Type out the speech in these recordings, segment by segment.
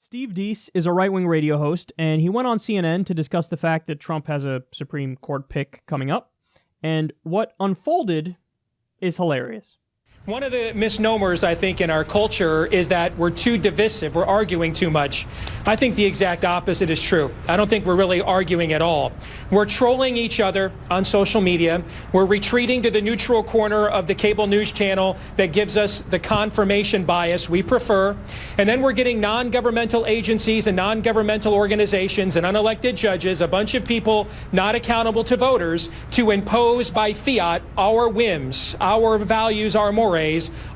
Steve Deace is a right-wing radio host, and he went on CNN to discuss the fact that Trump has a Supreme Court pick coming up, and what unfolded is hilarious. One of the misnomers, I think, in our culture is that we're too divisive. We're arguing too much. I think the exact opposite is true. I don't think we're really arguing at all. We're trolling each other on social media. We're retreating to the neutral corner of the cable news channel that gives us the confirmation bias we prefer. And then we're getting non-governmental agencies and non-governmental organizations and unelected judges, a bunch of people not accountable to voters, to impose by fiat our whims, our values, our morals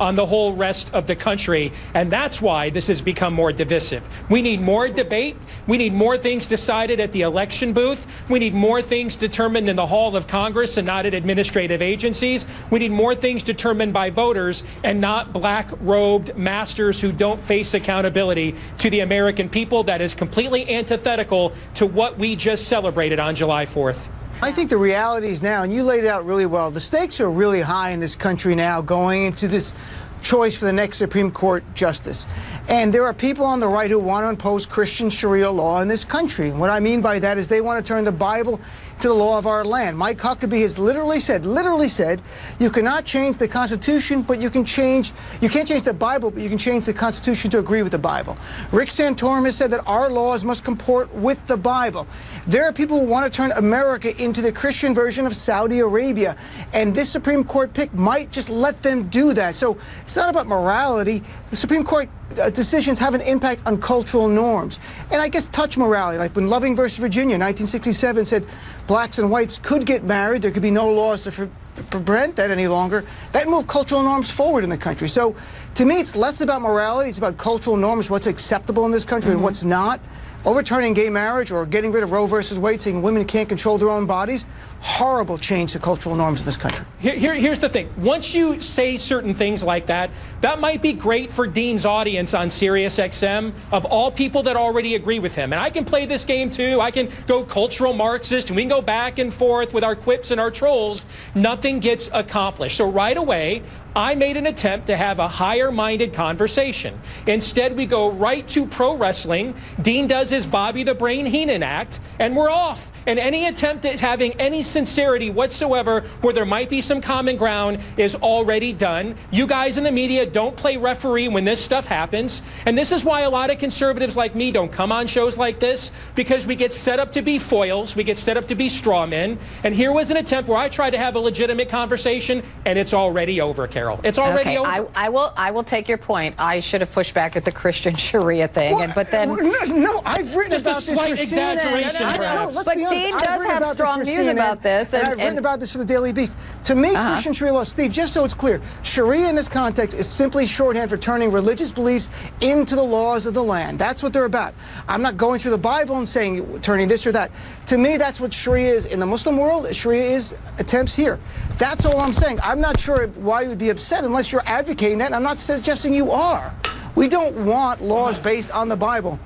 on the whole rest of the country. And that's why this has become more divisive. We need more debate. We need more things decided at the election booth. We need more things determined in the hall of Congress and not at administrative agencies. We need more things determined by voters and not black-robed masters who don't face accountability to the American people. That is completely antithetical to what we just celebrated on July 4th. I think the reality is now, and you laid it out really well, the stakes are really high in this country now going into this choice for the next Supreme Court justice. And there are people on the right who want to impose Christian Sharia law in this country. And what I mean by that is they want to turn the Bible to the law of our land. Mike Huckabee has literally said, you cannot change the Constitution, but you can't change the Bible, but you can change the Constitution to agree with the Bible. Rick Santorum has said that our laws must comport with the Bible. There are people who want to turn America into the Christian version of Saudi Arabia, and this Supreme Court pick might just let them do that. So it's not about morality. The Supreme Court decisions have an impact on cultural norms. And I guess touch morality, like when Loving versus Virginia, 1967, said blacks and whites could get married. There could be no laws to prevent that any longer. That moved cultural norms forward in the country. So to me, it's less about morality. It's about cultural norms, what's acceptable in this country and what's not. Overturning gay marriage or getting rid of Roe versus Wade, saying women can't control their own bodies, horrible change to cultural norms in this country. Here's the thing. Once you say certain things like that, that might be great for Dean's audience on Sirius XM of all people that already agree with him. And I can play this game too. I can go cultural Marxist and we can go back and forth with our quips and our trolls. Nothing gets accomplished. So right away, I made an attempt to have a higher-minded conversation. Instead, we go right to pro wrestling. Dean does his Bobby the Brain Heenan act, and we're off. And any attempt at having any sincerity whatsoever where there might be some common ground is already done. You guys in the media don't play referee when this stuff happens. And this is why a lot of conservatives like me don't come on shows like this, because we get set up to be foils. We get set up to be straw men. And here was an attempt where I tried to have a legitimate conversation, and it's already over, Carol. It's already over. I will take your point. I should have pushed back at the Christian Sharia thing. But then... No, I've written about this for exaggeration, CNN. Let's be honest. Dean does have strong views about this. And I've written about this for the Daily Beast. To me, Christian Sharia law, Steve, just so it's clear, Sharia in this context is simply shorthand for turning religious beliefs into the laws of the land. That's what they're about. I'm not going through the Bible and saying turning this or that. To me, that's what Sharia is in the Muslim world. Sharia is attempts here. That's all I'm saying. I'm not sure why you would be upset unless you're advocating that, and I'm not suggesting you are. We don't want laws based on the Bible.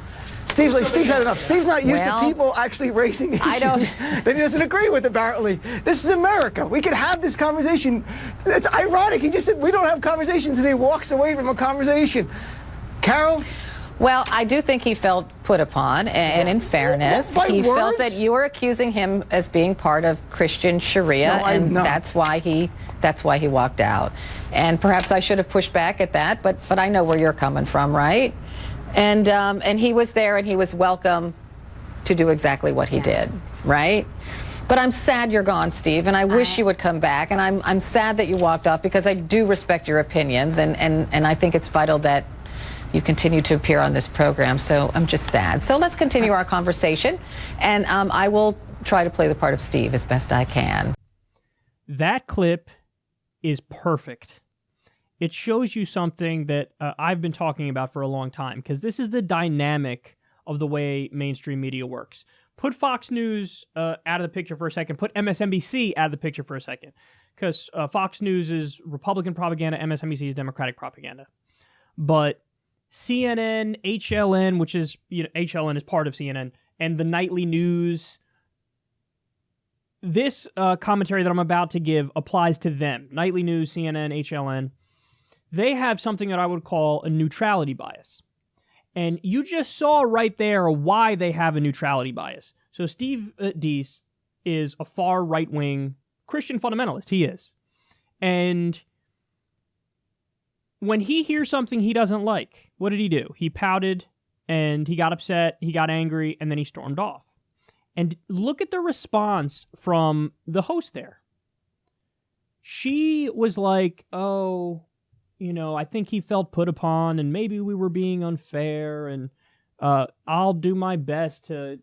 Steve's had enough. Steve's not used to people actually raising issues that he doesn't agree with, apparently. This is America. We can have this conversation. It's ironic. He just said we don't have conversations, and he walks away from a conversation. Carol? Well, I do think he felt put upon, and in fairness, he felt that you were accusing him as being part of Christian Sharia, and that's why he walked out. And perhaps I should have pushed back at that, but I know where you're coming from, right? And he was there, and he was welcome to do exactly what he did, right? But I'm sad you're gone, Steve, and I wish you would come back. And I'm sad that you walked off, because I do respect your opinions, and I think it's vital that you continue to appear on this program. So I'm just sad. So let's continue our conversation, and I will try to play the part of Steve as best I can. That clip is perfect. It shows you something that I've been talking about for a long time, because this is the dynamic of the way mainstream media works. Put Fox News out of the picture for a second. Put MSNBC out of the picture for a second, because Fox News is Republican propaganda, MSNBC is Democratic propaganda. But CNN, HLN, which is, HLN is part of CNN, and the nightly news, this commentary that I'm about to give applies to them. Nightly news, CNN, HLN. They have something that I would call a neutrality bias. And you just saw right there why they have a neutrality bias. So Steve Deace is a far right-wing Christian fundamentalist. He is. And when he hears something he doesn't like, what did he do? He pouted, and he got upset, he got angry, and then he stormed off. And look at the response from the host there. She was like, oh, I think he felt put upon, and maybe we were being unfair, and I'll do my best to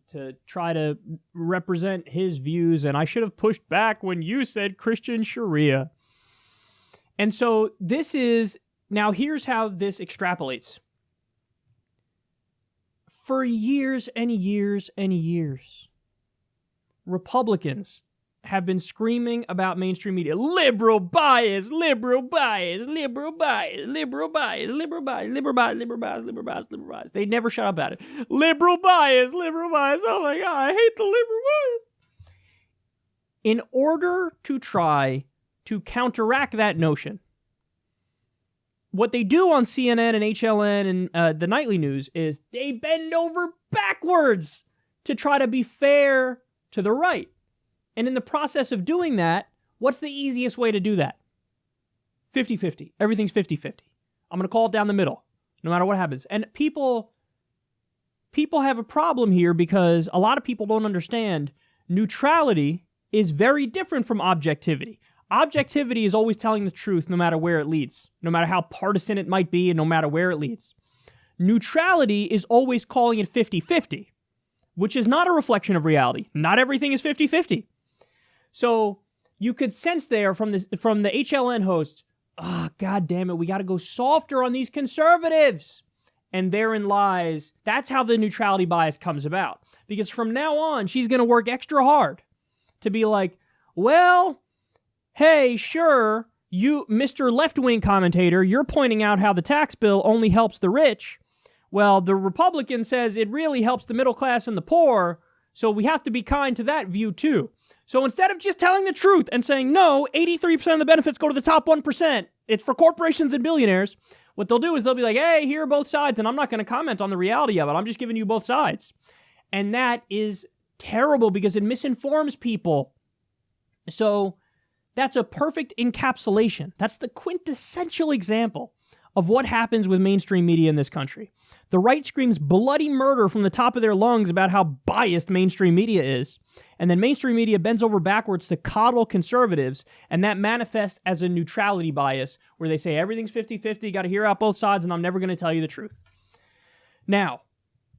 try to represent his views, and I should have pushed back when you said Christian Sharia. And so now here's how this extrapolates. For years and years and years, Republicans have been screaming about mainstream media. Liberal bias, liberal bias, liberal bias, liberal bias, liberal bias, liberal bias, liberal bias, liberal bias, liberal bias. They never shut up about it. Liberal bias, liberal bias. Oh my God, I hate the liberal bias. In order to try to counteract that notion, what they do on CNN and HLN and the nightly news is they bend over backwards to try to be fair to the right. And in the process of doing that, what's the easiest way to do that? 50-50. Everything's 50-50. I'm going to call it down the middle, no matter what happens. And people have a problem here because a lot of people don't understand neutrality is very different from objectivity. Objectivity is always telling the truth no matter where it leads, no matter how partisan it might be and no matter where it leads. Neutrality is always calling it 50-50, which is not a reflection of reality. Not everything is 50-50. So you could sense there from the HLN host, God damn it, we got to go softer on these conservatives. And therein lies, that's how the neutrality bias comes about. Because from now on, she's going to work extra hard to be like, well, hey, sure, you, Mr. Left-wing commentator, you're pointing out how the tax bill only helps the rich. Well, the Republican says it really helps the middle class and the poor, so we have to be kind to that view too. So instead of just telling the truth and saying, no, 83% of the benefits go to the top 1%, it's for corporations and billionaires, what they'll do is they'll be like, hey, here are both sides, and I'm not going to comment on the reality of it. I'm just giving you both sides. And that is terrible because it misinforms people. So that's a perfect encapsulation. That's the quintessential example of what happens with mainstream media in this country. The right screams bloody murder from the top of their lungs about how biased mainstream media is, and then mainstream media bends over backwards to coddle conservatives, and that manifests as a neutrality bias, where they say everything's 50-50, got to hear out both sides, and I'm never going to tell you the truth. Now,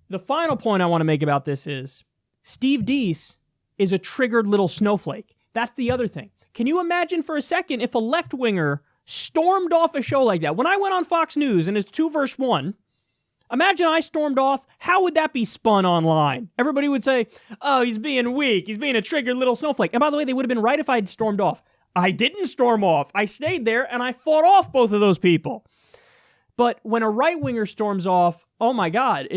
the final point I want to make about this is Steve Deace is a triggered little snowflake. That's the other thing. Can you imagine for a second if a left-winger stormed off a show like that? When I went on Fox News and it's 2-1, imagine I stormed off. How would that be spun online? Everybody would say, oh, he's being weak. He's being a triggered little snowflake. And by the way, they would have been right if I'd stormed off. I didn't storm off. I stayed there and I fought off both of those people. But when a right-winger storms off, oh my God,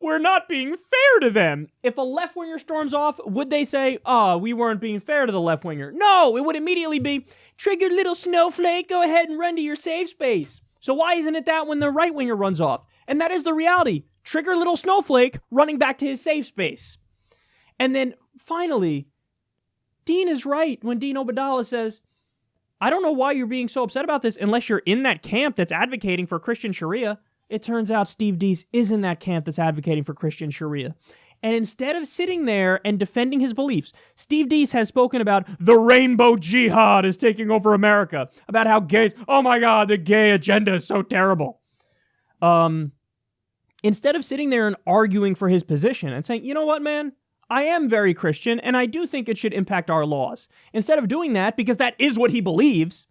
we're not being fair to them. If a left-winger storms off, would they say, oh, we weren't being fair to the left-winger? No, it would immediately be, triggered little snowflake, go ahead and run to your safe space. So why isn't it that when the right-winger runs off? And that is the reality. Trigger little snowflake running back to his safe space. And then finally, Dean is right when Dean Obeidallah says, I don't know why you're being so upset about this unless you're in that camp that's advocating for Christian Sharia. It turns out Steve Deace is in that camp that's advocating for Christian Sharia. And instead of sitting there and defending his beliefs, Steve Deace has spoken about the rainbow jihad is taking over America, about how gays, oh my God, the gay agenda is so terrible. Instead of sitting there and arguing for his position and saying, you know what, man? I am very Christian, and I do think it should impact our laws. Instead of doing that, because that is what he believes,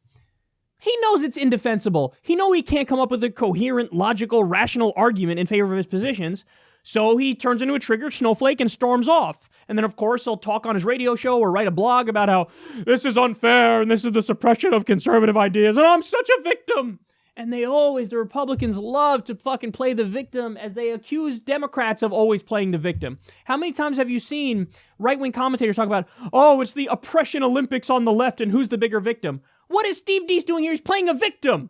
he knows it's indefensible. He knows he can't come up with a coherent, logical, rational argument in favor of his positions, so he turns into a triggered snowflake and storms off. And then, of course, he'll talk on his radio show or write a blog about how this is unfair and this is the suppression of conservative ideas, and I'm such a victim. And the Republicans love to fucking play the victim as they accuse Democrats of always playing the victim. How many times have you seen right-wing commentators talk about, oh, it's the oppression Olympics on the left and who's the bigger victim? What is Steve Deace doing here? He's playing a victim.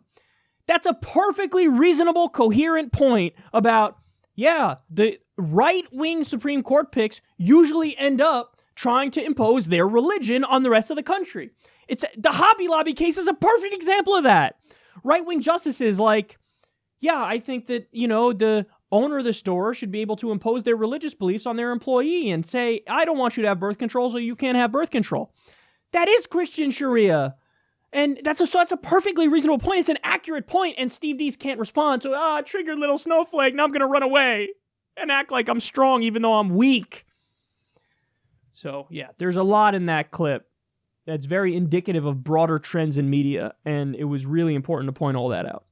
That's a perfectly reasonable, coherent point about, yeah, the right-wing Supreme Court picks usually end up trying to impose their religion on the rest of the country. It's the Hobby Lobby case is a perfect example of that. Right-wing justices like, yeah, I think that, the owner of the store should be able to impose their religious beliefs on their employee and say, I don't want you to have birth control, so you can't have birth control. That is Christian Sharia. And that's a perfectly reasonable point. It's an accurate point, and Steve Deace can't respond. So, triggered little snowflake, now I'm going to run away and act like I'm strong even though I'm weak. So, yeah, there's a lot in that clip that's very indicative of broader trends in media, and it was really important to point all that out.